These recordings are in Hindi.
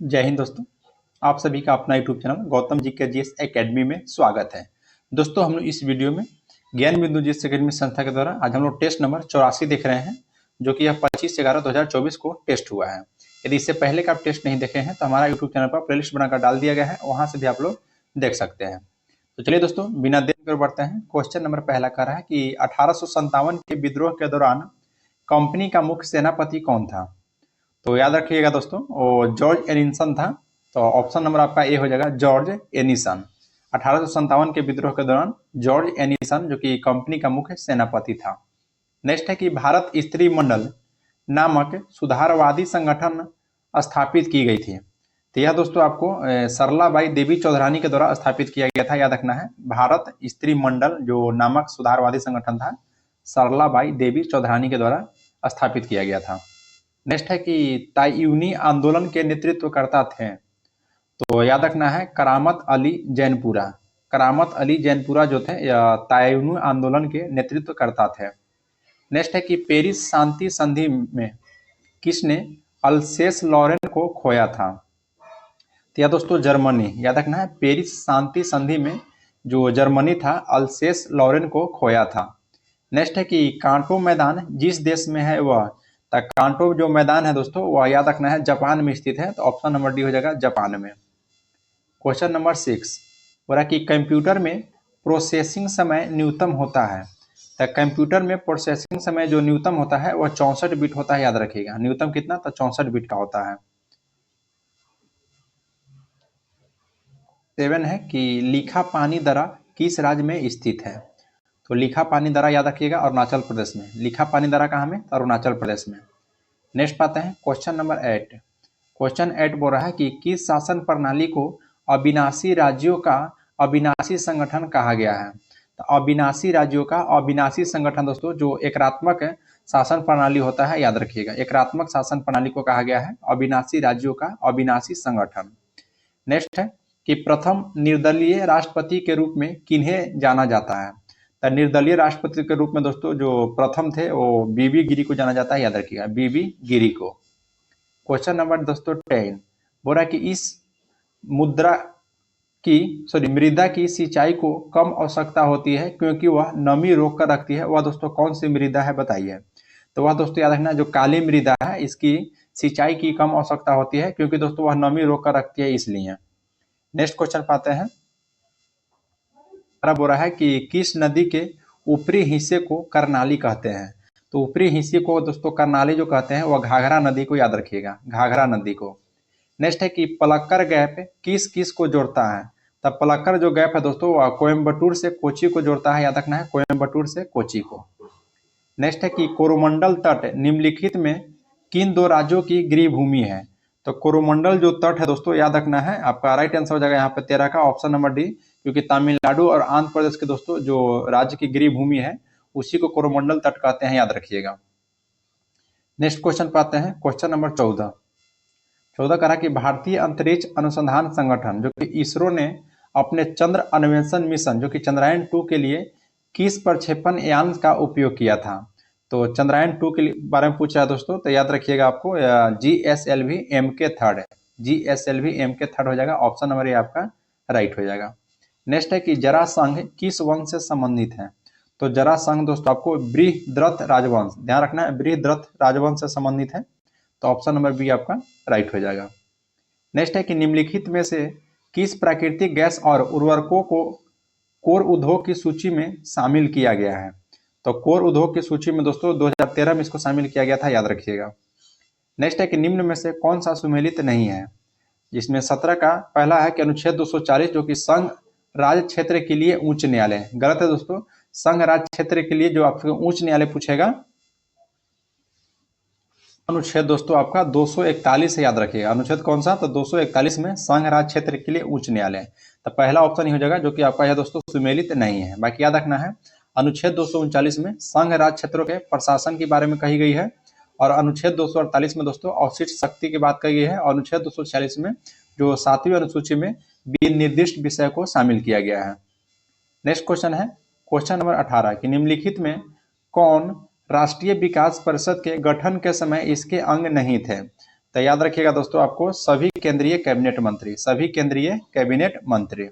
जय हिंद दोस्तों। आप सभी का अपना यूट्यूब चैनल गौतम जी के जीएस एकेडमी में स्वागत है। दोस्तों हम लोग इस वीडियो में ज्ञान बिंदु जीएस एकेडमी संस्था के द्वारा आज हम लोग टेस्ट नंबर 84 देख रहे हैं, जो कि यह 25/11/2024 को टेस्ट हुआ है। यदि इससे पहले का आप टेस्ट नहीं देखे हैं तो हमारा यूट्यूब चैनल पर प्लेलिस्ट बनाकर डाल दिया गया है, वहाँ से भी आप लोग देख सकते हैं। तो चलिए दोस्तों बिना देर के बढ़ते हैं। क्वेश्चन नंबर पहला कह रहा है कि 1857 के विद्रोह के दौरान कंपनी का मुख्य सेनापति कौन था। तो याद रखिएगा दोस्तों, वो जॉर्ज एनिसन था। तो ऑप्शन नंबर आपका ए हो जाएगा, जॉर्ज एनिसन। 1857 के विद्रोह के दौरान जॉर्ज एनिसन जो कि कंपनी का मुख्य सेनापति था। नेक्स्ट है कि भारत स्त्री मंडल नामक सुधारवादी संगठन स्थापित की गई थी। तो यह दोस्तों आपको सरलाबाई देवी चौधरानी के द्वारा स्थापित किया गया था, याद रखना है। भारत स्त्री मंडल जो नामक सुधारवादी संगठन था, सरलाबाई देवी चौधरानी के द्वारा स्थापित किया गया था। नेक्स्ट है कि ताइयूनी आंदोलन के नेतृत्वकर्ता थे। तो याद रखना है, करामत अली जैनपुरा। करामत अली जैनपुरा जो थे ताइयूनी आंदोलन के नेतृत्वकर्ता थे। नेक्स्ट है कि पेरिस शांति संधि में किसने अल्सेस लॉरेन को खोया था। तो यह दोस्तों जर्मनी, याद रखना है, पेरिस शांति संधि में जो जर्मनी था अल्सेस लॉरेन को खोया था। नेक्स्ट है कि कांटो मैदान जिस देश में है वह, कांटो जो मैदान है दोस्तों वह याद रखना है जापान में स्थित है। तो ऑप्शन नंबर डी हो जाएगा, जापान में। क्वेश्चन नंबर 6 बोला कि कंप्यूटर में प्रोसेसिंग समय न्यूनतम होता है। तो कंप्यूटर में प्रोसेसिंग समय जो न्यूनतम होता है वह 64 बिट होता है, याद रखिएगा। न्यूनतम कितना, तो 64 बिट का होता है। 7 है कि लिखा पानी दरा किस राज्य में स्थित है। तो लिखा पानी दरा याद रखिएगा अरुणाचल प्रदेश में। लिखा पानी दरा कहाँ में, अरुणाचल प्रदेश में। नेक्स्ट पाते हैं क्वेश्चन नंबर 8। क्वेश्चन 8 बोल रहा है कि किस शासन प्रणाली को अविनाशी राज्यों का अविनाशी संगठन कहा गया है। तो अविनाशी राज्यों का अविनाशी संगठन दोस्तों जो एकात्मक शासन प्रणाली होता है, याद रखिएगा। एकात्मक शासन प्रणाली को कहा गया है अविनाशी राज्यों का अविनाशी संगठन। नेक्स्ट है कि प्रथम निर्दलीय राष्ट्रपति के रूप में किन्हें जाना जाता है। तो निर्दलीय राष्ट्रपति के रूप में दोस्तों जो प्रथम थे वो बीबी गिरी को जाना जाता है, याद रखिएगा, बीबी गिरी को। क्वेश्चन नंबर दोस्तों 10 बोल रहा है कि इस मृदा की सिंचाई को कम आवश्यकता होती है क्योंकि वह नमी रोक कर रखती है। वह दोस्तों कौन सी मृदा है बताइए। तो वह दोस्तों याद रखना जो काली मृदा है, इसकी सिंचाई की कम आवश्यकता होती है क्योंकि दोस्तों वह नमी रोक कर रखती है, इसलिए। नेक्स्ट क्वेश्चन पाते हैं। बोल रहा है कि किस नदी के ऊपरी हिस्से को करनाली कहते हैं। तो ऊपरी हिस्से को दोस्तों करनाली जो कहते हैं वह घाघरा नदी को, याद रखिएगा, घाघरा नदी को। नेक्स्ट है कि पलक्कर गैप किस किस को जोड़ता है। तब पलक्कर जो गैप है दोस्तों वह कोयम्बटूर से कोची को जोड़ता है, याद रखना है, कोयम्बटूर से कोची को। नेक्स्ट है कि कोरोमंडल तट निम्नलिखित में किन दो राज्यों की गृह भूमि है। तो कोरोमंडल जो तट है दोस्तों याद रखना है, आपका राइट आंसर हो जाएगा यहाँ पे 13 का ऑप्शन नंबर डी, क्योंकि तमिलनाडु और आंध्र प्रदेश के दोस्तों जो राज्य की गृह भूमि है उसी को कोरोमंडल तट कहते हैं, याद रखिएगा। नेक्स्ट क्वेश्चन पाते हैं। क्वेश्चन नंबर 14 कहा कि भारतीय अंतरिक्ष अनुसंधान संगठन जो कि इसरो ने अपने चंद्र अन्वेषण मिशन जो कि चंद्रयान 2 के लिए किस प्रक्षेपण यान का उपयोग किया था। तो चंद्रयान 2 के बारे में पूछ रहा है दोस्तों, तो याद रखिएगा आपको GSLV MK3 है। GSLV MK3 हो जाएगा, ऑप्शन नंबर ए आपका राइट हो जाएगा। नेक्स्ट है कि जरासंघ किस वंश से संबंधित है। तो जरासंघ दोस्तों आपको बृहद्रथ राजवंश, ध्यान रखना है, बृहद्रथ राजवंश से संबंधित है। तो ऑप्शन नंबर बी आपका राइट हो जाएगा। नेक्स्ट है कि निम्नलिखित में से किस प्राकृतिक गैस और उर्वरकों को कोर उद्योग की सूची में शामिल किया गया है। तो कोर उद्योग की सूची में दोस्तों 2013 में इसको शामिल किया गया था, याद रखिएगा। नेक्स्ट है कि निम्न में से कौन सा सुमेलित नहीं है। जिसमें 17 का पहला है कि अनुच्छेद 240 जो कि संघ राज्य क्षेत्र के लिए उच्च न्यायालय, गलत है दोस्तों। संघ राज्य क्षेत्र के लिए जो आपको उच्च न्यायालय पूछेगा अनुच्छेद दोस्तों आपका 241 है, याद रखिएगा। अनुच्छेद कौन सा, तो 241 में संघ राज्य क्षेत्र के लिए उच्च न्यायालय। तो पहला ऑप्शन ही हो जाएगा जो कि आपका यह दोस्तों सुमेलित नहीं है। बाकी याद रखना है अनुच्छेद 239 में संघ राज्य क्षेत्रों के प्रशासन के बारे में कही गई है, और अनुच्छेद 248 में दोस्तों अवशिष्ट शक्ति की बात कही गई है, और अनुच्छेद 246 में जो 7वीं अनुसूची में निर्दिष्ट विषय को शामिल किया गया है। नेक्स्ट क्वेश्चन है क्वेश्चन नंबर 18 कि निम्नलिखित में कौन राष्ट्रीय विकास परिषद के गठन के समय इसके अंग नहीं थे। तो याद रखिएगा दोस्तों आपको सभी केंद्रीय कैबिनेट मंत्री, सभी केंद्रीय कैबिनेट मंत्री।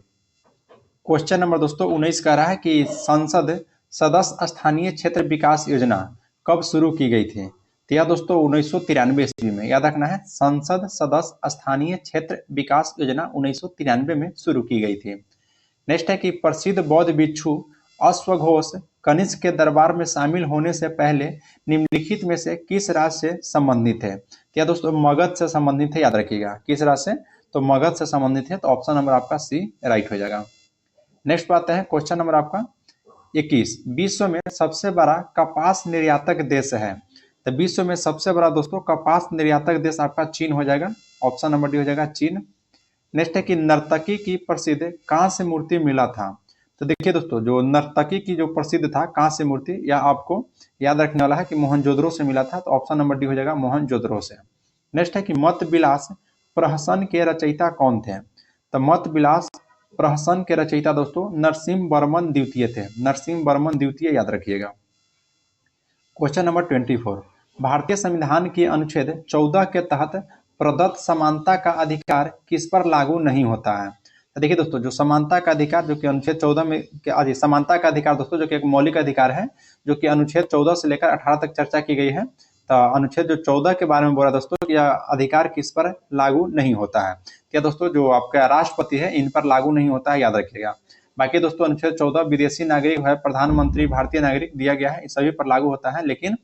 क्वेश्चन नंबर दोस्तों 19 कह रहा है कि संसद सदस्य स्थानीय क्षेत्र विकास योजना कब शुरू की गई थी? तो यह दोस्तों 1993 ईस्वी में, याद रखना है, संसद सदस्य स्थानीय क्षेत्र विकास योजना 1993 में शुरू की गई थी। नेक्स्ट है कि प्रसिद्ध बौद्ध भिक्षु अश्वघोष कनिष्क के दरबार में शामिल होने से पहले निम्नलिखित में से किस राज्य से संबंधित है? तो यह दोस्तों मगध से संबंधित है, याद रखिएगा। किस राज्य से? तो मगध से संबंधित है, तो ऑप्शन नंबर आपका सी राइट हो जाएगा। नेक्स्ट बात है क्वेश्चन नंबर आपका 21, विश्व में सबसे बड़ा कपास निर्यातक देश है? तो विश्व में सबसे बड़ा दोस्तों कपास निर्यातक देश आपका चीन हो जाएगा, ऑप्शन नंबर डी हो जाएगा चीन। नेक्स्ट है कि नर्तकी की प्रसिद्ध कांस्य मूर्ति मिला था? तो देखिए दोस्तों, जो नर्तकी की जो प्रसिद्ध था कांस्य मूर्ति, यह आपको याद रखने वाला है कि मोहनजोदड़ो से मिला था, तो ऑप्शन नंबर डी हो जाएगा मोहनजोदड़ो से। नेक्स्ट है कि मत विलास प्रहसन के रचयिता कौन थे? तो मत विलास प्रहसन के रचयिता दोस्तों नरसिंह वर्मन द्वितीय थे, नरसिंह वर्मन द्वितीय, याद रखिएगा। क्वेश्चन नंबर 24, भारतीय संविधान के अनुच्छेद 14 के तहत प्रदत्त समानता का अधिकार किस पर लागू नहीं होता है? तो देखिए दोस्तों, जो समानता का अधिकार जो कि अनुच्छेद 14 में समानता का अधिकार दोस्तों जो कि एक मौलिक अधिकार है, जो कि अनुच्छेद 14 से लेकर 18 तक चर्चा की गई है। तो अनुच्छेद जो 14 के बारे में बोला दोस्तों, यह अधिकार किस पर लागू नहीं होता है? क्या दोस्तों, जो आपका राष्ट्रपति है इन पर लागू नहीं होता है, याद रखिएगा। बाकी दोस्तों अनुच्छेद 14 विदेशी नागरिक है, प्रधानमंत्री, भारतीय नागरिक दिया गया है, इस सभी पर लागू होता है, लेकिन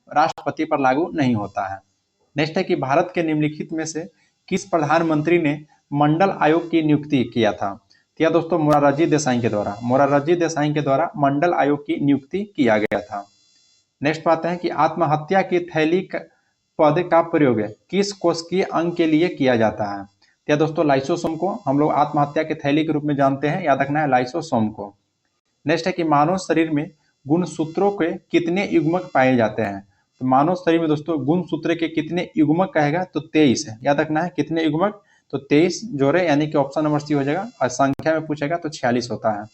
राष्ट्रपति पर लागू नहीं होता है। नेक्स्ट है कि भारत के निम्नलिखित में से किस प्रधानमंत्री ने मंडल आयोग की नियुक्ति किया था? तो दोस्तों मोरारजी देसाई के द्वारा, मोरारजी देसाई के द्वारा मंडल आयोग की नियुक्ति किया गया था। नेक्स्ट बात है कि आत्महत्या की थैली पद का प्रयोग किस कोशिकीय अंग के लिए किया जाता है? तो दोस्तों लाइसोसोम को हम लोग आत्महत्या की थैली के रूप में जानते हैं, याद रखना है लाइसोसोम को। नेक्स्ट है कि मानव शरीर में गुणसूत्रों के कितने युग्मक पाए जाते हैं? तो मानव शरीर में दोस्तों गुणसूत्र के कितने युग्मक कहेगा? तो 23 है, याद रखना है कितने युग्मक? तो 23 जोड़े, यानी कि ऑप्शन नंबर सी हो जाएगा, और संख्या में पूछेगा तो 46 होता है।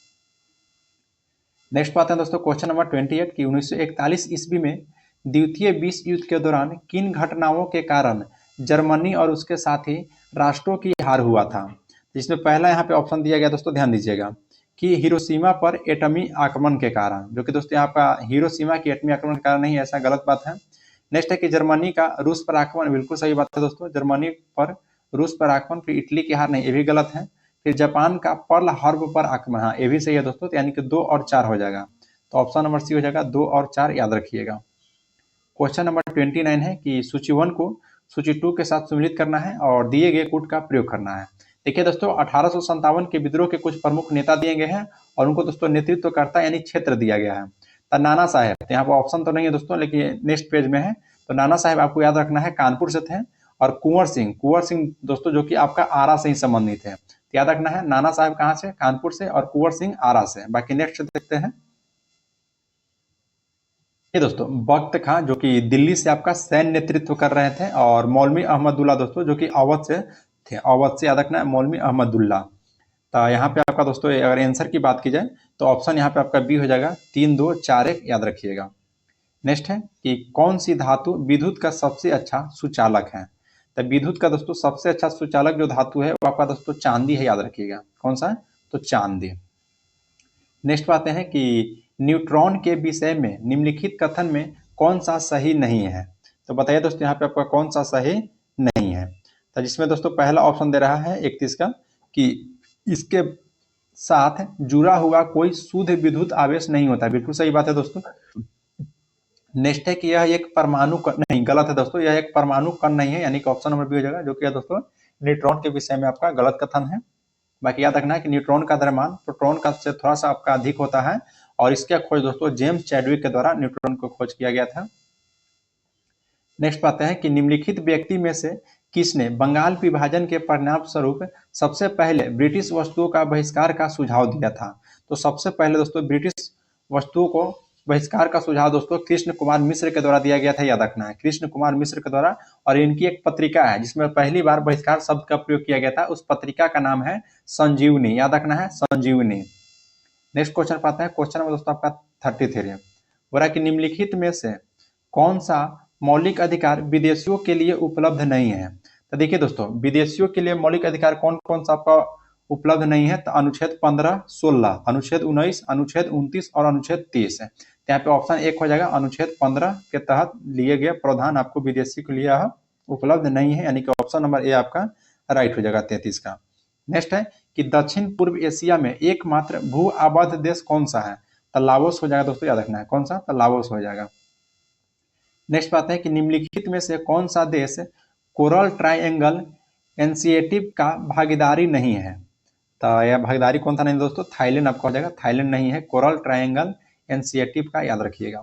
नेक्स्ट बात है दोस्तों क्वेश्चन नंबर 28 की 1941 ईस्वी में द्वितीय विश्व युद्ध के दौरान किन घटनाओं के कारण जर्मनी और उसके साथी राष्ट्रों की हार हुआ था? जिसमें पहला यहाँ पे ऑप्शन दिया गया दोस्तों, ध्यान दीजिएगा, कि हिरोशिमा पर एटमी आक्रमण के कारण, जो कि दोस्तों यहाँ का हिरोशिमा की एटमी आक्रमण के कारण नहीं, ऐसा गलत बात है। नेक्स्ट है कि जर्मनी का रूस पर आक्रमण, बिल्कुल सही बात है दोस्तों, जर्मनी पर रूस पर आक्रमण। फिर इटली की हार नहीं, ये भी गलत है। फिर जापान का पर्ल हार्बर पर आक्रमण, हाँ ये भी सही है दोस्तों, यानी कि 2 और 4 हो जाएगा, तो ऑप्शन नंबर सी हो जाएगा 2 और 4, याद रखिएगा। क्वेश्चन नंबर 29 है कि सूची 1 को सूची 2 के साथ सम्मिलित करना है और दिए गए कूट का प्रयोग करना है। देखिए दोस्तों 1857 के विद्रोह के कुछ प्रमुख नेता दिए गए हैं और उनको दोस्तों नेतृत्व करता यानी क्षेत्र दिया गया है। तो नाना साहेब, तो यहाँ पर ऑप्शन तो नहीं है दोस्तों, लेकिन नेक्स्ट पेज में है। तो नाना साहेब आपको याद रखना है कानपुर से थे, और कुंवर सिंह दोस्तों जो कि आपका आरा से ही संबंधित है, तो याद रखना है नाना साहेब कहाँ से? कानपुर से, और कुंवर सिंह आरा से। बाकी नेक्स्ट देखते हैं। ये दोस्तों बख्त खां जो कि दिल्ली से आपका सैन्य नेतृत्व कर रहे थे, और मौलवी अहमदुल्ला दोस्तों जो कि अवध से थे, अवध से, याद रखना है मौलवी अहमदुल्ला। तो यहाँ पे आपका दोस्तों अगर आंसर की बात की जाए तो ऑप्शन यहाँ पे आपका बी हो जाएगा 3, 2, 4, 1, याद रखिएगा। नेक्स्ट है कि कौन सी धातु विद्युत का सबसे अच्छा सुचालक है? तो विद्युत का दोस्तों सबसे अच्छा सुचालक जो धातु है वो आपका दोस्तों चांदी है, याद रखिएगा। कौन सा है? तो चांदी। नेक्स्ट बात है कि न्यूट्रॉन के विषय में निम्नलिखित कथन में कौन सा सही नहीं है? तो बताइए दोस्तों यहाँ पे आपका कौन सा सही नहीं है? तो जिसमें दोस्तों पहला ऑप्शन दे रहा है 31 का, कि इसके साथ जुड़ा हुआ कोई शुद्ध विद्युत आवेश नहीं होता, बिल्कुल सही बात है दोस्तों। नेक्स्ट है कि यह एक परमाणु कण, नहीं गलत है दोस्तों, यह एक परमाणु कण नहीं है, यानी कि ऑप्शन नंबर बी हो जाएगा, जो कि दोस्तों न्यूट्रॉन के विषय में आपका गलत कथन है। बाकी याद रखना है कि न्यूट्रॉन का द्रव्यमान प्रोटॉन का से थोड़ा सा आपका अधिक होता है, और इसका खोज दोस्तों जेम्स चैडविक के द्वारा न्यूट्रॉन को खोज किया गया था। नेक्स्ट बात है कि निम्नलिखित व्यक्ति में से किसने बंगाल विभाजन के परिणाम स्वरूप सबसे पहले ब्रिटिश वस्तुओं का बहिष्कार का सुझाव दिया था? तो सबसे पहले दोस्तों ब्रिटिश वस्तुओं को बहिष्कार का सुझाव दोस्तों कृष्ण कुमार मिश्र के द्वारा दिया गया था, याद रखना है कृष्ण कुमार मिश्र के द्वारा। और इनकी एक पत्रिका है जिसमें पहली बार बहिष्कार शब्द का प्रयोग किया गया था, उस पत्रिका का नाम है संजीवनी, याद रखना है संजीवनी। नेक्स्ट क्वेश्चन पाते हैं, क्वेश्चन नंबर दोस्तों आपका 33 है, बोला कि निम्नलिखित में से कौन सा मौलिक अधिकार विदेशियों के लिए उपलब्ध नहीं है? तो देखिए दोस्तों, विदेशियों के लिए मौलिक अधिकार कौन कौन सा आपका उपलब्ध नहीं है? तो अनुच्छेद 15, 16, अनुच्छेद 19, अनुच्छेद 29 और अनुच्छेद 30 है। तो यहाँ पे ऑप्शन 1 हो जाएगा, अनुच्छेद 15 के तहत लिए गए प्रावधान आपको विदेशी के लिए उपलब्ध नहीं है, यानी कि ऑप्शन नंबर ए आपका राइट हो जाएगा 33 का। नेक्स्ट है कि दक्षिण पूर्व एशिया में एकमात्र भू आबद्ध देश कौन सा है? तो लाओस हो जाएगा दोस्तों, याद रखना है कौन सा, तो लाओस हो जाएगा। नेक्स्ट बात है कि निम्नलिखित में से कौन सा देश कोरल ट्रायंगल इनिशिएटिव का भागीदारी नहीं है? तो यह भागीदारी कौन सा नहीं दोस्तों? थाईलैंड आपका हो जाएगा, थाईलैंड नहीं है कोरल ट्रायंगल इनिशिएटिव का, याद रखिएगा।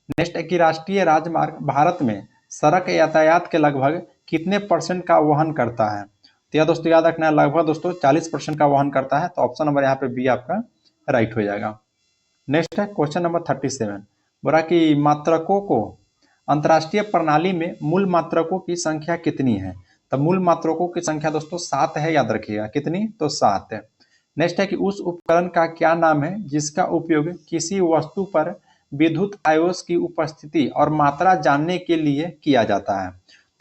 नेक्स्ट है कि राष्ट्रीय राजमार्ग भारत में सड़क यातायात के लगभग कितने % का वहन करता है? तो यह दोस्तों याद रखना है, लगभग दोस्तों 40% का वहन करता है। तो ऑप्शन नंबर यहाँ पे बी आपका राइट हो जाएगा। नेक्स्ट है क्वेश्चन नंबर 37, बोला कि मात्रकों को अंतर्राष्ट्रीय प्रणाली में मूल मात्रकों की संख्या कितनी है? तो मूल मात्रकों की संख्या दोस्तों 7 है, याद रखिएगा कितनी, तो 7 है। नेक्स्ट है कि उस उपकरण का क्या नाम है जिसका उपयोग किसी वस्तु पर विद्युत आवेश की उपस्थिति और मात्रा जानने के लिए किया जाता है?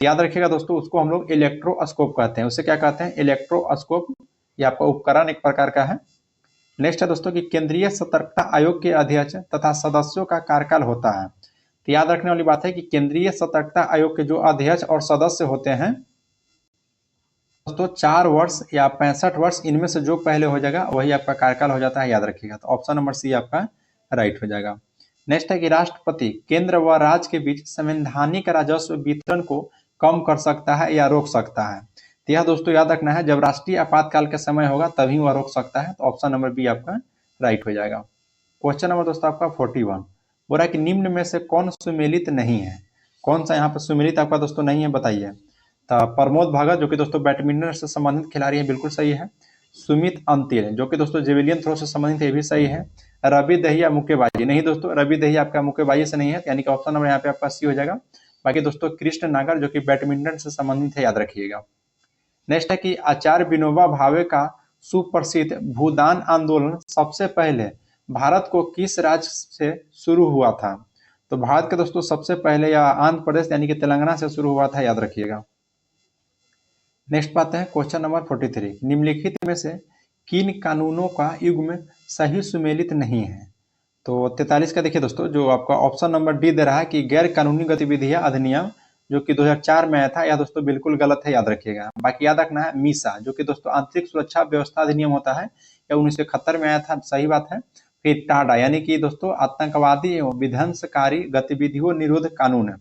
याद रखिएगा दोस्तों, उसको हम लोग इलेक्ट्रोस्कोप कहते हैं। उसे क्या कहते हैं? इलेक्ट्रोस्कोप। ये आपका उपकरण एक प्रकार का है। नेक्स्ट है दोस्तों कि केंद्रीय सतर्कता आयोग के अध्यक्ष तथा सदस्यों का कार्यकाल होता है। तो याद रखने वाली बात है कि केंद्रीय सतर्कता आयोग के जो अध्यक्ष और सदस्य होते हैं दोस्तों 4 वर्ष या 65 वर्ष, इनमें से जो पहले हो जाएगा वही आपका कार्यकाल हो जाता है, याद रखिएगा। तो ऑप्शन नंबर सी आपका राइट हो जाएगा। नेक्स्ट है कि राष्ट्रपति केंद्र व राज्य के बीच संवैधानिक राजस्व वितरण को कम कर सकता है या रोक सकता है? तो यह दोस्तों याद रखना है, जब राष्ट्रीय आपातकाल का समय होगा तभी वह रोक सकता है। तो ऑप्शन नंबर बी आपका राइट हो जाएगा। क्वेश्चन नंबर दोस्तों आपका 41, बोल रहा है कि निम्न में से कौन सुमेलित नहीं है? कौन सा यहाँ पर सुमेलित आपका दोस्तों नहीं है, बताइए। तो प्रमोद भगत जो कि दोस्तों बैडमिंटन से संबंधित खिलाड़ी है, बिल्कुल सही है। सुमित अंतिल जो कि दोस्तों जेवेलियन थ्रो से संबंधित है, ये भी सही है। रवि दहिया मुक्केबाजी नहीं दोस्तों, रवि दहिया आपका मुक्केबाजी से नहीं है, यानी कि ऑप्शन नंबर यहाँ पे आपका सी हो जाएगा। बाकी दोस्तों कृष्ण नागर जो कि बैडमिंटन से संबंधित है, याद रखिएगा। नेक्स्ट है कि आचार्य विनोबा भावे का सुप्रसिद्ध भूदान आंदोलन सबसे पहले भारत को किस राज्य से शुरू हुआ था? तो भारत के दोस्तों सबसे पहले या आंध्र प्रदेश यानी कि तेलंगाना से शुरू हुआ था, याद रखिएगा। नेक्स्ट बात है क्वेश्चन नंबर 43, निम्नलिखित में से किन कानूनों का युग्म सही सुमेलित नहीं है? तो 43 का देखिए दोस्तों, जो आपका ऑप्शन नंबर डी दे रहा है कि गैर कानूनी गतिविधियां अधिनियम जो कि 2004 में आया था, यह दोस्तों बिल्कुल गलत है, याद रखिएगा। बाकी याद रखना है मीसा जो कि दोस्तों आंतरिक सुरक्षा व्यवस्था अधिनियम होता है, यह 1971 में आया था, सही बात है। फिर टाडा यानी कि दोस्तों आतंकवादी एवं विध्वंसकारी गतिविधियों निरोध कानून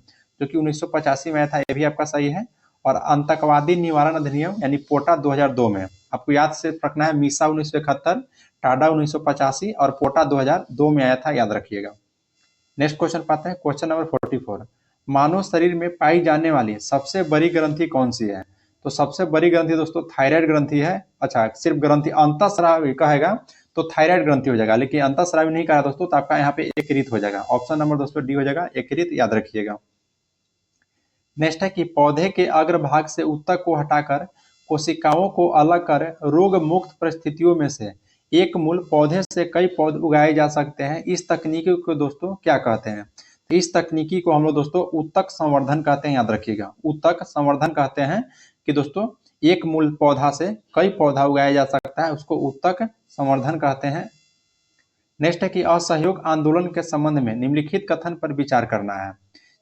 जो कि 1985 में आया था, यह भी आपका सही है। और आतंकवादी निवारण अधिनियम यानी पोटा 2002 में, आपको याद से रखना है, मीसा 1971, टाडा 1985 और पोटा 2002 में आया था, याद रखिएगा। नेक्स्ट क्वेश्चन पाते हैं, क्वेश्चन नंबर 44, मानव शरीर में पाई जाने वाली सबसे बड़ी ग्रंथि कौन सी है? तो सबसे बड़ी ग्रंथि दोस्तों थायराइड ग्रंथि है। अच्छा, सिर्फ ग्रंथि अंतःस्रावी कहेगा तो थायराइड ग्रंथि हो जाएगा, लेकिन अंतःस्रावी नहीं कहा दोस्तों तो आपका यहाँ पे यकृत हो जाएगा। ऑप्शन नंबर दोस्तों डी हो जाएगा, यकृत, याद रखिएगा। नेक्स्ट है कि पौधे के अग्रभाग से उत्तक को हटाकर कोशिकाओं को अलग कर रोग मुक्त परिस्थितियों में से एक मूल पौधे से कई पौधे उगाए जा सकते हैं, इस तकनीकी को दोस्तों क्या कहते हैं? तो इस तकनीकी को हम लोग दोस्तों उत्तक संवर्धन कहते हैं, याद रखिएगा। उत्तक संवर्धन कहते हैं कि दोस्तों एक मूल पौधा से कई पौधा उगाया जा सकता है, उसको उत्तक संवर्धन कहते हैं। नेक्स्ट है कि असहयोग आंदोलन के संबंध में निम्नलिखित कथन पर विचार करना है।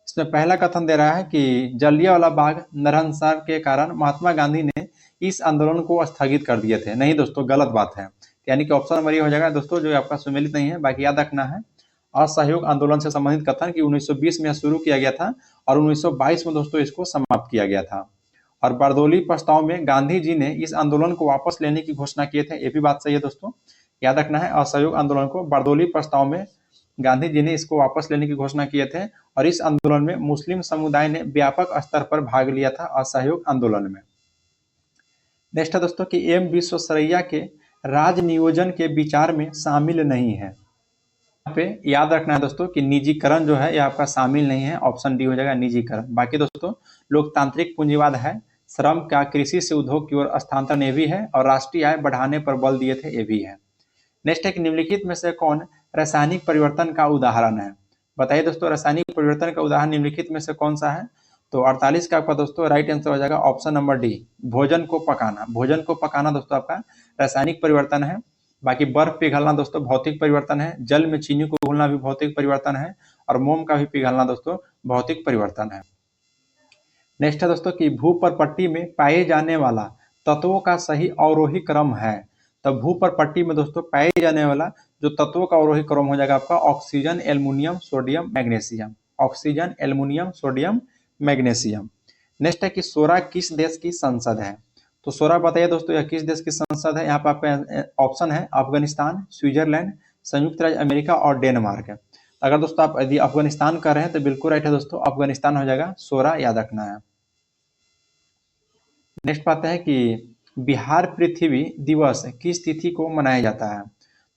इसमें पहला कथन दे रहा है कि जलियांवाला बाग नरसंहार के कारण महात्मा गांधी ने इस आंदोलन को स्थगित कर दिए थे। नहीं दोस्तों, गलत बात है, यानी कि ऑप्शन नंबर ये हो जाएगा दोस्तों, जो आपका सुमेलित नहीं है। बाकी याद रखना है असहयोग आंदोलन से संबंधित कथन कि 1920 में शुरू किया गया था और 1922 में दोस्तों इसको समाप्त किया गया था। और बारदोली प्रस्ताव में गांधी जी ने इस आंदोलन को वापस लेने की घोषणा किए थे, ये भी बात सही है दोस्तों, याद रखना है। असहयोग आंदोलन को बारदोली प्रस्ताव में गांधी जी ने इसको वापस लेने की घोषणा किए थे और इस आंदोलन में मुस्लिम समुदाय ने व्यापक स्तर पर भाग लिया था असहयोग आंदोलन में। नेक्स्ट है दोस्तों कि एम विश्वेश्वरैया के राज नियोजन के विचार में शामिल नहीं है। यहाँ पे याद रखना है दोस्तों कि निजीकरण जो है यह आपका शामिल नहीं है, ऑप्शन डी हो जाएगा निजीकरण। बाकी दोस्तों लोकतांत्रिक पूंजीवाद है, श्रम का कृषि से उद्योग की ओर स्थानांतरण ये भी है, और राष्ट्रीय आय बढ़ाने पर बल दिए थे, ये भी है। नेक्स्ट है कि निम्नलिखित में से कौन रासायनिक परिवर्तन का उदाहरण है? बताइए दोस्तों, रासायनिक परिवर्तन का उदाहरण निम्नलिखित में से कौन सा है? तो 48 का आपका दोस्तों राइट आंसर हो जाएगा ऑप्शन नंबर डी, भोजन को पकाना। भोजन को पकाना दोस्तों आपका रासायनिक परिवर्तन है। बाकी बर्फ पिघलना दोस्तों भौतिक परिवर्तन है, जल में चीनी को घुलना भी भौतिक परिवर्तन है, और मोम का भी पिघलना दोस्तों भौतिक परिवर्तन है। नेक्स्ट है दोस्तों कि भूपर्पट्टी में पाए जाने वाला तत्वों का सही अवरोही क्रम है। तो भूपर्पट्टी में दोस्तों पाए जाने वाला जो तत्वों का अवरोही क्रम हो जाएगा आपका oxygen, aluminium, sodium, magnesium. Oxygen, aluminium, sodium, magnesium. Next है कि सोरा किस देश की संसद है। तो सोरा बताइए दोस्तों यह किस देश की संसद है। यहाँ पर आपका ऑप्शन है अफगानिस्तान, स्विट्जरलैंड, संयुक्त राज्य अमेरिका और डेनमार्क है। अगर दोस्तों आप यदि अफगानिस्तान कर रहे हैं तो बिल्कुल राइट है दोस्तों, अफगानिस्तान हो जाएगा, सोरा याद रखना है। नेक्स्ट बात है कि बिहार पृथ्वी दिवस किस तिथि को मनाया जाता है।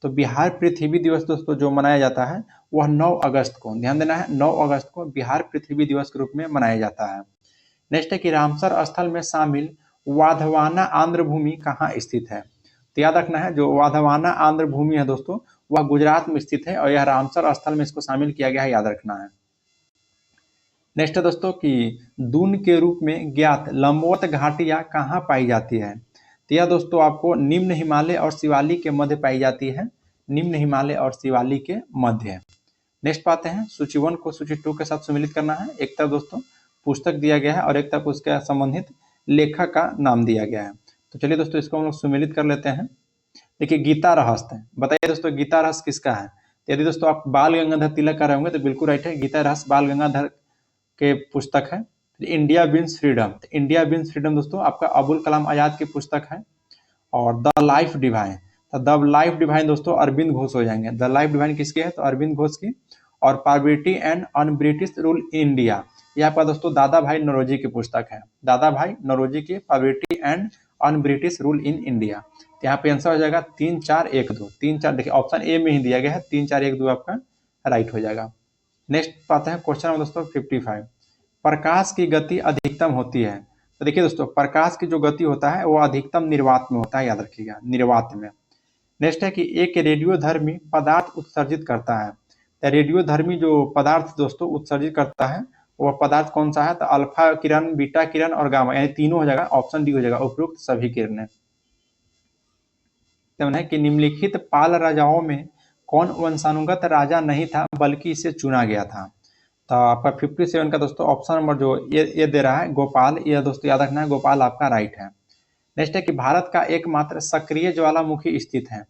तो बिहार पृथ्वी दिवस दोस्तों जो मनाया जाता है वह 9 अगस्त को, ध्यान देना है, 9 अगस्त को बिहार पृथ्वी दिवस के रूप में मनाया जाता है। नेक्स्ट है कि रामसर स्थल में शामिल वाधवाना आंध्र भूमि कहाँ स्थित है। तो याद रखना है जो वाधवाना आंध्र भूमि है दोस्तों वह गुजरात में स्थित है, और यह रामसर स्थल में इसको शामिल किया गया है, याद रखना है। नेक्स्ट है दोस्तों कि दून के रूप में ज्ञात लंबवत घाटियां कहाँ पाई जाती है। तो यह दोस्तों आपको निम्न हिमालय और शिवालिक के मध्य पाई जाती है, निम्न हिमालय और शिवालिक के मध्य। नेक्स्ट पाते हैं सूची 1 को सूची 2 के साथ सम्मिलित करना है। एक तरफ दोस्तों पुस्तक दिया गया है और एक तरफ उसके संबंधित लेखक का नाम दिया गया है। तो चलिए दोस्तों इसको हम लोग सम्मिलित कर लेते हैं। देखिए गीता रहस्य, बताइए दोस्तों गीता रहस्य किसका है। यदि दोस्तों आप बाल गंगाधर तिलक कर रहे होंगे तो बिल्कुल राइट है, गीता रहस्य बाल गंगाधर के पुस्तक है। India wins freedom, India wins freedom दोस्तों आपका अबुल कलाम आजाद की पुस्तक है। और द लाइफ डिवाइन, तो द लाइफ डिवाइन दोस्तों अरविंद घोष हो जाएंगे। द लाइफ डिवाइन किसकी है तो अरविंद घोष की। और poverty and un British rule in India, यह आपका दोस्तों दादा भाई नौरोजी की पुस्तक है, दादा भाई नौरोजी की poverty and un British rule in India. तो यहाँ पे आंसर हो जाएगा 3 4 1 2, 3 4 देखिए ऑप्शन ए में ही दिया गया है, 3 4 1 2 आपका राइट हो जाएगा। नेक्स्ट पाते हैं क्वेश्चन नंबर दोस्तों 55, प्रकाश की गति अधिकतम होती है। तो देखिए दोस्तों प्रकाश की जो गति होता है वो अधिकतम निर्वात में होता है, याद रखिएगा निर्वात में। नेक्स्ट है कि एक रेडियोधर्मी पदार्थ उत्सर्जित करता है। तो रेडियोधर्मी जो पदार्थ दोस्तों उत्सर्जित करता है वह पदार्थ कौन सा है। तो अल्फा किरण, बीटा किरण और गामा, यानी तीनों हो जाएगा, ऑप्शन डी हो जाएगा, उपरोक्त सभी किरणें। है कि निम्नलिखित पाल राजाओं में कौन वंशानुगत राजा नहीं था बल्कि इसे चुना गया था। तो आपका 57 का दोस्तों ऑप्शन नंबर जो ये दे रहा है गोपाल, ये दोस्तों याद रखना है गोपाल आपका राइट है। नेक्स्ट है कि भारत का एकमात्र सक्रिय ज्वालामुखी स्थित है।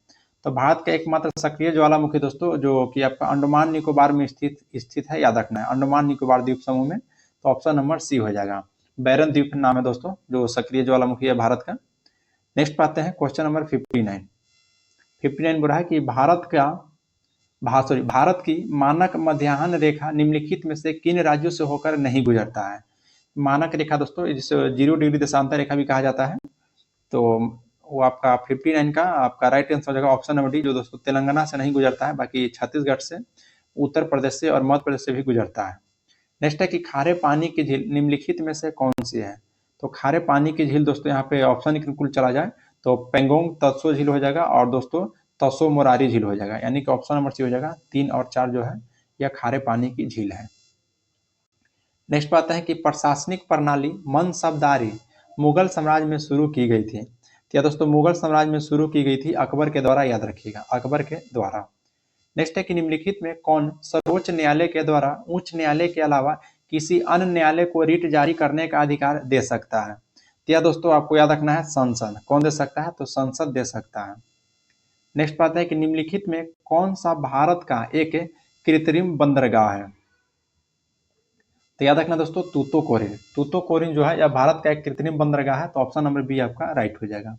तो भारत का एकमात्र सक्रिय ज्वालामुखी दोस्तों जो कि आपका अंडमान निकोबार में स्थित है, याद रखना है, अंडमान निकोबार द्वीप समूह में। तो ऑप्शन नंबर सी हो जाएगा, बैरन द्वीप नाम है दोस्तों जो सक्रिय ज्वालामुखी है भारत का। नेक्स्ट पाते हैं क्वेश्चन नंबर 59 बोल रहा है कि भारत की मानक मध्याह्न रेखा निम्नलिखित में से किन राज्यों से होकर नहीं गुजरता है। मानक रेखा दोस्तों जिसे 0 डिग्री देशांतर रेखा भी कहा जाता है। तो वो आपका 59 का आपका राइट आंसर हो जाएगा ऑप्शन नंबर डी, जो दोस्तों तेलंगाना से नहीं गुजरता है, बाकी छत्तीसगढ़ से, उत्तर प्रदेश से और मध्य प्रदेश से भी गुजरता है। नेक्स्ट है कि खारे पानी की झील निम्नलिखित में से कौन सी है। तो खारे पानी की झील दोस्तों यहाँ पे ऑप्शन कुल चला जाए तो पेंगोंग तत्सो झील हो जाएगा और दोस्तों तसो मोरारी झील हो जाएगा, यानी कि ऑप्शन नंबर सी हो जाएगा। 3 और 4 जो है यह खारे पानी की झील है। नेक्स्ट बात है कि प्रशासनिक प्रणाली मनसबदारी मुगल साम्राज्य में शुरू की गई थी। तो दोस्तों मुगल साम्राज्य में शुरू की गई थी अकबर के द्वारा, याद रखिएगा अकबर के द्वारा। नेक्स्ट है कि निम्नलिखित में कौन सर्वोच्च न्यायालय के द्वारा उच्च न्यायालय के अलावा किसी अन्य न्यायालय को रिट जारी करने का अधिकार दे सकता है। तो यह दोस्तों आपको याद रखना है संसद। कौन दे सकता है तो संसद दे सकता है। नेक्स्ट बात है कि निम्नलिखित में कौन सा भारत का एक कृत्रिम बंदरगाह है। तो याद रखना दोस्तों तूतोकोरिन जो है यह भारत का एक कृत्रिम बंदरगाह है, तो ऑप्शन नंबर बी आपका राइट हो जाएगा।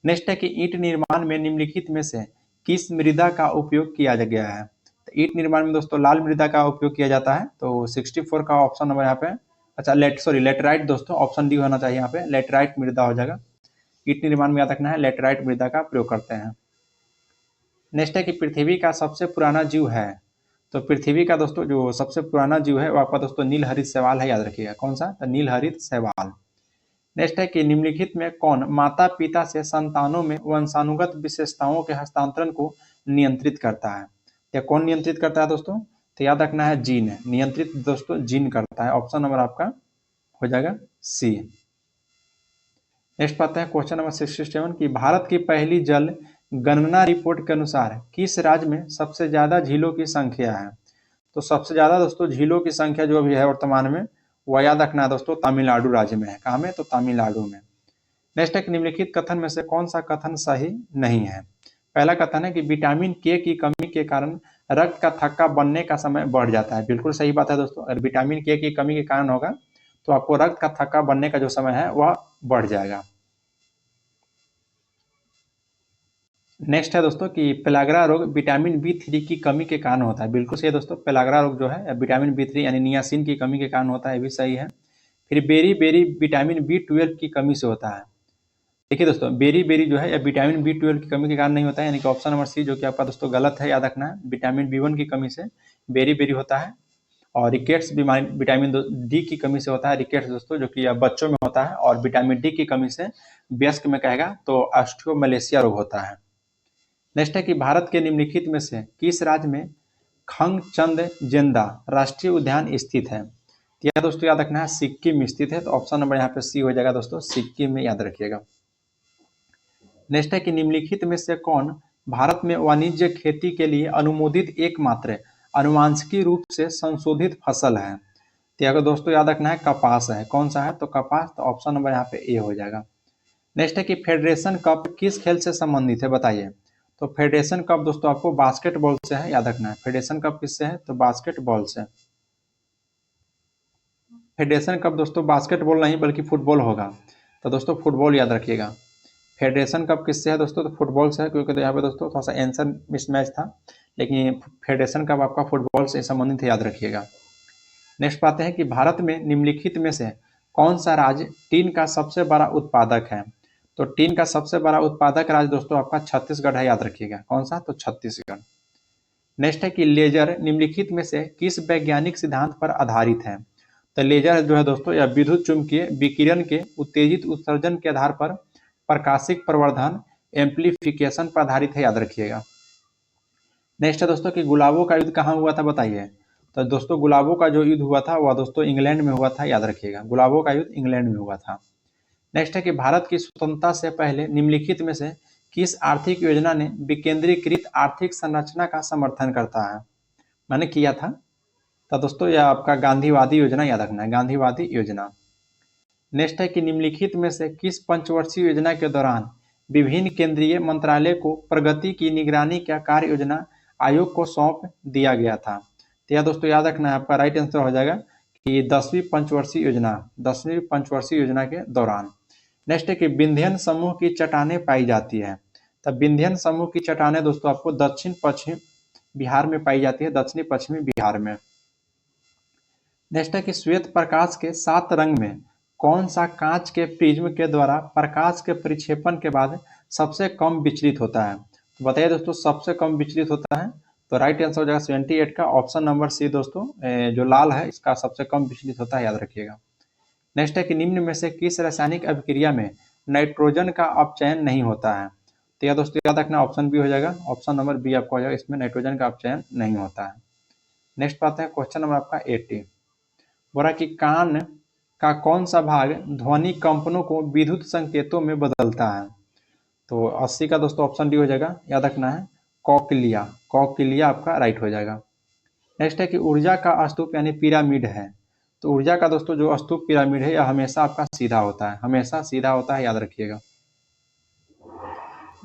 नेक्स्ट है कि ईंट निर्माण में निम्नलिखित में से किस मृदा का उपयोग किया गया है। तो ईंट निर्माण में दोस्तों लाल मृदा का उपयोग किया जाता है, तो 64 का ऑप्शन नंबर यहाँ पे, अच्छा लेटराइट दोस्तों ऑप्शन डी होना चाहिए यहाँ पे, लेटराइट मृदा हो जाएगा। ईंट निर्माण में याद रखना है लेटराइट मृदा का प्रयोग करते हैं। नेक्स्ट है कि पृथ्वी का सबसे पुराना जीव है। तो पृथ्वी का दोस्तों जो सबसे पुराना जीव है वो आपका दोस्तों नीलहरित शैवाल है, याद रखिएगा कौन सा, तो नीलहरित शैवाल। नेक्स्ट है कि निम्नलिखित में कौन माता पिता से संतानों में वंशानुगत विशेषताओं के हस्तांतरण को नियंत्रित करता है। या कौन नियंत्रित करता है दोस्तों, तो याद रखना है जीन, नियंत्रित दोस्तों जीन करता है, ऑप्शन नंबर आपका हो जाएगा सी। नेक्स्ट आता है क्वेश्चन नंबर 67 कि भारत की पहली जल गणना रिपोर्ट के अनुसार किस राज्य में सबसे ज्यादा झीलों की संख्या है। तो सबसे ज्यादा दोस्तों झीलों की संख्या जो भी है वर्तमान में वह याद रखना है दोस्तों तमिलनाडु राज्य में है। कहाँ में? तो तमिलनाडु में। नेक्स्ट है कि निम्नलिखित कथन में से कौन सा कथन सही नहीं है। पहला कथन है कि विटामिन के की कमी के कारण रक्त का थक्का बनने का समय बढ़ जाता है। बिल्कुल सही बात है दोस्तों, अगर विटामिन के की कमी के कारण होगा तो आपको रक्त का थक्का बनने का जो समय है वह बढ़ जाएगा। नेक्स्ट है दोस्तों कि पेलाग्रा रोग विटामिन बी3 की कमी के कारण होता है। बिल्कुल सही है दोस्तों, पेलाग्रा रोग जो है विटामिन बी3 यानी नियासिन की कमी के कारण होता है, ये भी सही है। फिर बेरी बेरी विटामिन बी12 की कमी से होता है। देखिए दोस्तों बेरी बेरी जो है या विटामिन बी12 की कमी के कारण नहीं होता है, यानी कि ऑप्शन नंबर सी जो कि आपका दोस्तों गलत है, याद रखना है। विटामिन बी1 की कमी से बेरी बेरी होता है। और रिकेट्स बीमारी विटामिन डी की कमी से होता है। रिकेट्स दोस्तों जो कि बच्चों में होता है, और विटामिन डी की कमी से वयस्क में कहेगा तो ऑस्टियोमलेशिया रोग होता है। नेक्स्ट है कि भारत के निम्नलिखित में से किस राज्य में खंगचंद जेंदा राष्ट्रीय उद्यान स्थित है। तो यह दोस्तों याद रखना है सिक्किम में स्थित है, तो ऑप्शन नंबर यहाँ पे सी हो जाएगा दोस्तों, सिक्किम में, याद रखिएगा। नेक्स्ट है कि निम्नलिखित में से कौन भारत में वाणिज्य खेती के लिए अनुमोदित एकमात्र अनुवांशिकी रूप से संशोधित फसल है। तो अगर दोस्तों याद रखना है कपास है। कौन सा है? तो कपास, तो ऑप्शन नंबर यहाँ पे ए हो जाएगा। नेक्स्ट है कि फेडरेशन कप किस खेल से संबंधित है, बताइए। तो फेडरेशन कप दोस्तों आपको बास्केटबॉल से है, याद रखना है। फेडरेशन कप किससे है? तो बास्केटबॉल से। फेडरेशन कप दोस्तों बास्केटबॉल नहीं बल्कि फुटबॉल होगा, तो दोस्तों फुटबॉल याद रखिएगा। फेडरेशन कप किससे है दोस्तों? तो फुटबॉल से है, क्योंकि तो यहाँ पे दोस्तों थोड़ा सा आंसर मिसमैच था, लेकिन फेडरेशन कप आपका फुटबॉल से संबंधित है, याद रखिएगा। नेक्स्ट पाते हैं कि भारत में निम्नलिखित में से कौन सा राज्य टीन का सबसे बड़ा उत्पादक है। तो टीन का सबसे बड़ा उत्पादक राज्य दोस्तों आपका छत्तीसगढ़ है, याद रखिएगा। कौन सा? तो छत्तीसगढ़। नेक्स्ट है कि लेजर निम्नलिखित में से किस वैज्ञानिक सिद्धांत पर आधारित है। तो लेजर जो है दोस्तों या विद्युत चुंबकीय विकिरण के उत्तेजित उत्सर्जन के आधार पर प्रकाशिक प्रवर्धन एम्प्लीफिकेशन पर आधारित है, याद रखिएगा। नेक्स्ट है दोस्तों कि गुलाबों का युद्ध कहाँ हुआ था, बताइए। तो दोस्तों गुलाबों का जो युद्ध हुआ था वह दोस्तों इंग्लैंड में हुआ था, याद रखिएगा। गुलाबों का युद्ध इंग्लैंड में हुआ था। नेक्स्ट है कि भारत की स्वतंत्रता से पहले निम्नलिखित में से किस आर्थिक योजना ने विकेंद्रीकृत आर्थिक संरचना का समर्थन करता है, मैंने किया था। तो दोस्तों यह आपका गांधीवादी योजना, याद रखना है, गांधीवादी योजना। नेक्स्ट है कि निम्नलिखित में से किस पंचवर्षीय योजना के दौरान विभिन्न केंद्रीय मंत्रालय को प्रगति की निगरानी का कार्य योजना आयोग को सौंप दिया गया था। तो यह दोस्तों याद रखना है, आपका राइट आंसर हो जाएगा कि 10वीं पंचवर्षीय योजना, 10वीं पंचवर्षीय योजना के दौरान। नेक्स्ट है कि विंध्यन समूह की चट्टानें पाई जाती है। तब विंध्यन समूह की चट्टानें दोस्तों आपको दक्षिण पश्चिम बिहार में पाई जाती है, दक्षिणी पश्चिमी बिहार में। नेक्स्ट है कि श्वेत प्रकाश के 7 रंग में कौन सा कांच के प्रिज्म के द्वारा प्रकाश के परिक्षेपण के बाद सबसे कम विचलित होता है। तो बताइए दोस्तों सबसे कम विचलित होता है, तो राइट आंसर हो जाएगा 78 का ऑप्शन नंबर सी दोस्तों, जो लाल है इसका सबसे कम विचलित होता है, याद रखिएगा। नेक्स्ट है कि निम्न में से किस रासायनिक अभिक्रिया में नाइट्रोजन का अपचयन नहीं होता है। तो यह दोस्तों याद रखना ऑप्शन बी हो जाएगा, ऑप्शन नंबर बी आपको हो जाएगा, इसमें नाइट्रोजन का अपचयन नहीं होता है। नेक्स्ट पाते हैं क्वेश्चन नंबर आपका 80। बोला कि कान का कौन सा भाग ध्वनि कंपनों को विद्युत संकेतों में बदलता है। तो 80 का दोस्तों ऑप्शन डी हो जाएगा, याद रखना है कॉकलिया, कॉकलिया आपका राइट हो जाएगा। नेक्स्ट है कि ऊर्जा का स्तूप यानी पिरामिड है। तो ऊर्जा का दोस्तों जो स्तूप पिरामिड है यह हमेशा आपका सीधा होता है, हमेशा सीधा होता है, याद रखिएगा।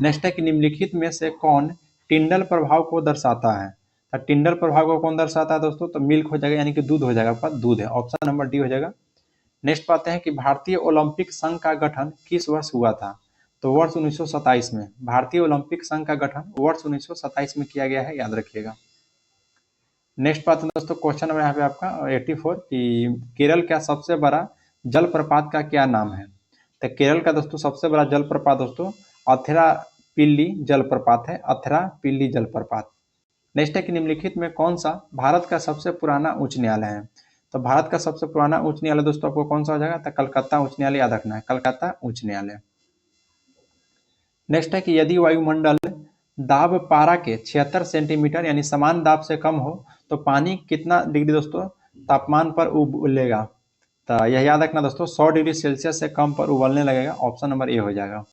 नेक्स्ट है कि निम्नलिखित में से कौन टिंडल प्रभाव को दर्शाता है। तो टिंडल प्रभाव को कौन दर्शाता है दोस्तों, तो मिल्क हो जाएगा, यानी कि दूध हो जाएगा, आपका दूध है, ऑप्शन नंबर डी हो जाएगा। नेक्स्ट पाते हैं कि भारतीय ओलंपिक संघ का गठन किस वर्ष हुआ था। तो वर्ष 1927 में। भारतीय ओलंपिक संघ का गठन वर्ष 1927 में किया गया है, याद रखिएगा। नेक्स्ट पाते हैं दोस्तों क्वेश्चन नंबर यहाँ पे आपका 84 कि केरल का सबसे बड़ा जलप्रपात का क्या नाम है। तो केरल का दोस्तों सबसे बड़ा जलप्रपात दोस्तों अथिरापिल्ली जलप्रपात है, अथिरापिल्ली जलप्रपात। नेक्स्ट है कि निम्नलिखित में कौन सा भारत का सबसे पुराना उच्च न्यायालय है। तो भारत का सबसे पुराना उच्च न्यायालय दोस्तों आपको कौन सा हो जाएगा, तो कलकत्ता उच्च न्यायालय, याद रखना है, कलकत्ता उच्च न्यायालय। नेक्स्ट है कि यदि वायुमंडल दाब पारा के 76 सेंटीमीटर यानी समान दाब से कम हो तो पानी कितना डिग्री दोस्तों तापमान पर उबलेगा। तो यह याद रखना दोस्तों, 100 डिग्री सेल्सियस से कम पर उबलने लगेगा। ऑप्शन नंबर ए हो जाएगा।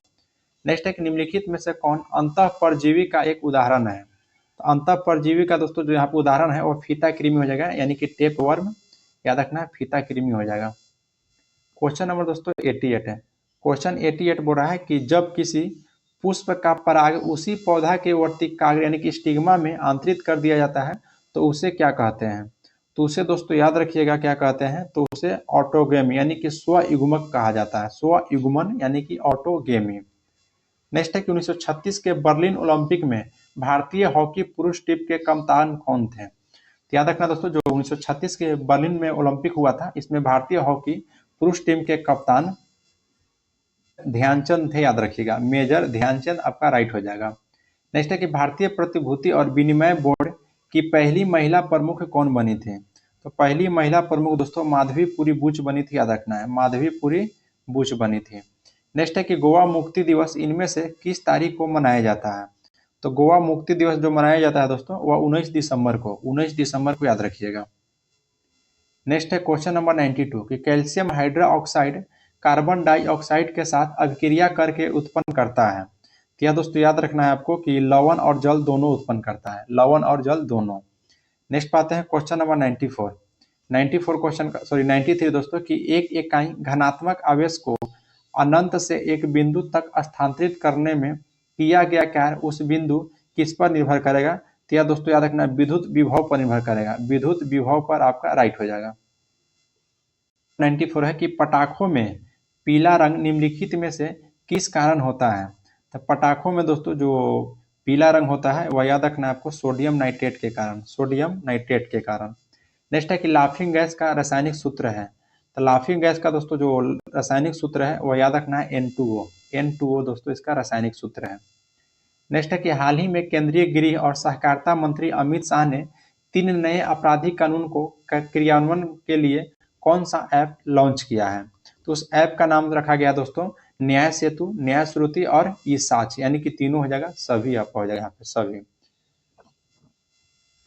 नेक्स्ट है कि निम्नलिखित में से कौन अंतःपरजीवी का एक उदाहरण है। तो अंतःपरजीवी का दोस्तों जो यहाँ पे उदाहरण है वो फीता कृमि हो जाएगा, यानी कि टेप वर्म। याद रखना फीता कृमि हो जाएगा। क्वेश्चन नंबर दोस्तों 88 है। क्वेश्चन 88 बोल रहा है कि जब किसी पुष्प का पराग उसी पौधा के वर्तिकाग्र यानी कि स्टिग्मा में आंतरित कर दिया जाता है तो उसे क्या कहते हैं। तो उसे दोस्तों याद रखिएगा क्या कहते हैं, तो उसे ऑटोगेमी यानी कि स्वयुग्मक कहा जाता है। स्वयुग्मन यानी कि ऑटोगेमी। नेक्स्ट है कि 1936 के बर्लिन ओलंपिक में भारतीय हॉकी पुरुष टीम के कप्तान कौन थे। तो याद रखना दोस्तों, जो 1936 के बर्लिन में ओलंपिक हुआ था, इसमें भारतीय हॉकी पुरुष टीम के कप्तान ध्यानचंद थे। याद रखिएगा, मेजर ध्यानचंद आपका राइट हो जाएगा। नेक्स्ट है कि भारतीय प्रतिभूति और विनिमय बोर्ड की पहली महिला प्रमुख कौन बनी थी। तो पहली महिला प्रमुख दोस्तों माधवीपुरी बुच बनी थी। याद रखना है, माधवीपुरी बुच बनी थी। नेक्स्ट है कि गोवा मुक्ति दिवस इनमें से किस तारीख को मनाया जाता है। तो गोवा मुक्ति दिवस जो मनाया जाता है दोस्तों वह 19 दिसंबर को, 19 दिसंबर को याद रखिएगा। नेक्स्ट है क्वेश्चन नंबर 92 कि कैल्शियम हाइड्रोक्साइड कार्बन डाइऑक्साइड के साथ अभिक्रिया करके उत्पन्न करता है। तो यह दोस्तों याद रखना है आपको कि लवण और जल दोनों उत्पन्न करता है, लवण और जल दोनों। नेक्स्ट पाते हैं क्वेश्चन नंबर 94 क्वेश्चन सॉरी 93 दोस्तों कि एक इकाई घनात्मक आवेश को अनंत से एक बिंदु तक स्थानांतरित करने में किया गया कार्य उस बिंदु किस पर निर्भर करेगा। तो यह दोस्तों याद रखना विद्युत विभव पर निर्भर करेगा, विद्युत विभव पर आपका राइट हो जाएगा। 94 है कि पटाखों में पीला रंग निम्नलिखित में से किस कारण होता है। तो पटाखों में दोस्तों जो पीला रंग होता है वह याद रखना है आपको सोडियम नाइट्रेट के कारण, सोडियम नाइट्रेट के कारण। नेक्स्ट है कि लाफिंग गैस का रासायनिक सूत्र है। तो लाफिंग गैस का दोस्तों जो रासायनिक सूत्र है वह याद रखना है N2O, N2O दोस्तों इसका रासायनिक सूत्र है। नेक्स्ट है कि हाल ही में केंद्रीय गृह और सहकारिता मंत्री अमित शाह ने 3 नए आपराधिक कानून को क्रियान्वयन के लिए कौन सा ऐप लॉन्च किया है। तो उस ऐप का नाम रखा गया दोस्तों न्याय सेतु, न्याय श्रुति और ई साच, यानी कि तीनों हो जाएगा, सभी ऐप हो जाएगा यहाँ पे सभी।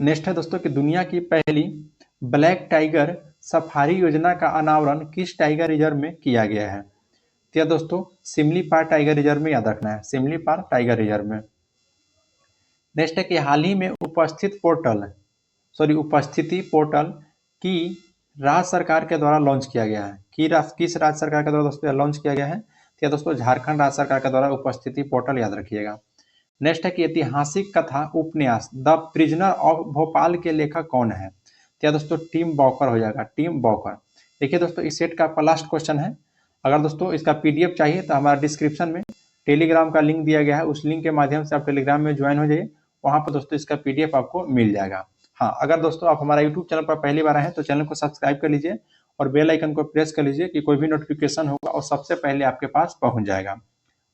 नेक्स्ट है दोस्तों कि दुनिया की पहली ब्लैक टाइगर सफारी योजना का अनावरण किस टाइगर रिजर्व में किया गया है। तो दोस्तों सिमलीपाल टाइगर रिजर्व में याद रखना है, सिमलीपाल टाइगर रिजर्व में। नेक्स्ट है कि हाल ही में उपस्थिति पोर्टल की राज्य सरकार के द्वारा लॉन्च किया गया है। किस राज्य सरकार के द्वारा दोस्तों लॉन्च किया गया है। तो दोस्तों झारखंड राज्य सरकार के द्वारा उपस्थिति पोर्टल याद रखिएगा। नेक्स्ट है कि ऐतिहासिक कथा उपन्यास द प्रिजनर ऑफ भोपाल के लेखक कौन है। तो दोस्तों टिम बॉकर हो जाएगा, टिम बॉकर। देखिए दोस्तों इस सेट का आपका लास्ट क्वेश्चन है। अगर दोस्तों इसका पीडीएफ चाहिए तो हमारा डिस्क्रिप्शन में टेलीग्राम का लिंक दिया गया है, उस लिंक के माध्यम से आप टेलीग्राम में ज्वाइन हो जाइए, वहां पर दोस्तों इसका पीडीएफ आपको मिल जाएगा। हाँ, अगर दोस्तों आप हमारा यूट्यूब चैनल पर पहली बार आए हैं तो चैनल को सब्सक्राइब कर लीजिए और बेल आइकन को प्रेस कर लीजिए कि कोई भी नोटिफिकेशन होगा और सबसे पहले आपके पास पहुंच जाएगा।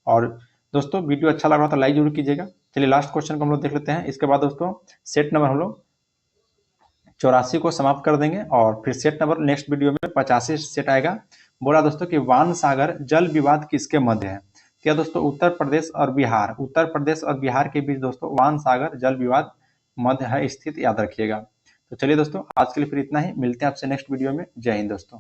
और दोस्तों वीडियो अच्छा लगा तो लाइक जरूर कीजिएगा। चलिए लास्ट क्वेश्चन को हम लोग देख लेते हैं। इसके बाद दोस्तों सेट नंबर हम लोग 84 को समाप्त कर देंगे और फिर सेट नंबर नेक्स्ट वीडियो में 85 सेट आएगा। बोला दोस्तों कि वान सागर जल विवाद किसके मध्य है। क्या दोस्तों उत्तर प्रदेश और बिहार के बीच दोस्तों वान सागर जल विवाद मध्य है स्थित, याद रखिएगा। तो चलिए दोस्तों आज के लिए फिर इतना ही, मिलते हैं आपसे नेक्स्ट वीडियो में। जय हिंद दोस्तों।